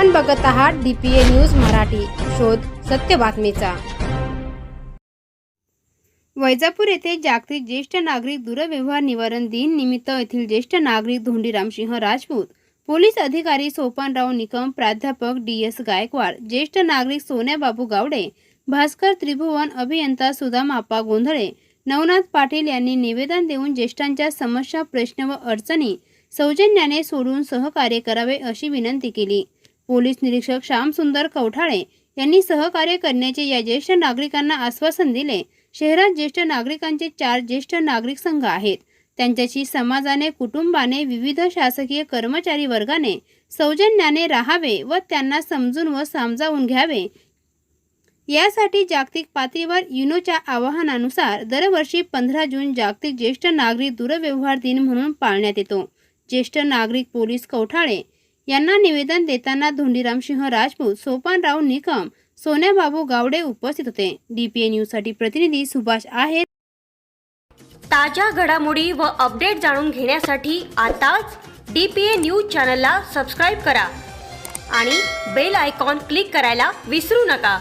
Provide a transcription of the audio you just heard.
आपण बघत आहात DPA न्यूज मराठी. शोध सत्य बातमीचा. वैजापूर येथे जागतिक ज्येष्ठ नागरिक दुर्व्यवहार निवारण दिन निमित्त येथील ज्येष्ठ नागरिक धोंडीरामसिंह राजपूत, पोलीस अधिकारी सोपानराव निकम, प्राध्यापक DS गायकवाड, ज्येष्ठ नागरिक सोन्या बाबू गावडे, भास्कर त्रिभुवन, अभियंता सुदाम आप्पा गोंधळे, नवनाथ पाटील यांनी निवेदन देऊन ज्येष्ठांच्या समस्या, प्रश्न व अडचणी सौजन्याने सोडून सहकार्य करावे अशी विनंती केली. पोलीस निरीक्षक श्यामसुंदर कवठाळे यांनी सहकार्य करण्याचे या ज्येष्ठ नागरिकांना आश्वासन दिले. शहरात ज्येष्ठ नागरिकांचे 4 ज्येष्ठ नागरिक संघ आहेत. त्यांच्याशी समाजाने, कुटुंबाने, विविध शासकीय कर्मचारी वर्गाने सौजन्याने राहावे व त्यांना समजून व समजावून घ्यावे. यासाठी जागतिक पातळीवर युनोच्या आवाहनानुसार दरवर्षी 15 जून जागतिक ज्येष्ठ नागरिक दुर्व्यवहार दिन म्हणून पाळण्यात येतो. ज्येष्ठ नागरिक पोलीस कवठाळे यांना निवेदन देताना धोंडीरामसिंह राजपूत, सोपानराव निकम, सोन्या बाबू गावडे उपस्थित होते. DPA न्यूजसाठी प्रतिनिधी सुभाष आहेत. ताज्या घडामोडी व अपडेट जाणून घेण्यासाठी आताच DPA न्यूज चॅनलला सबस्क्राईब करा आणि बेल आयकॉन क्लिक करायला विसरू नका.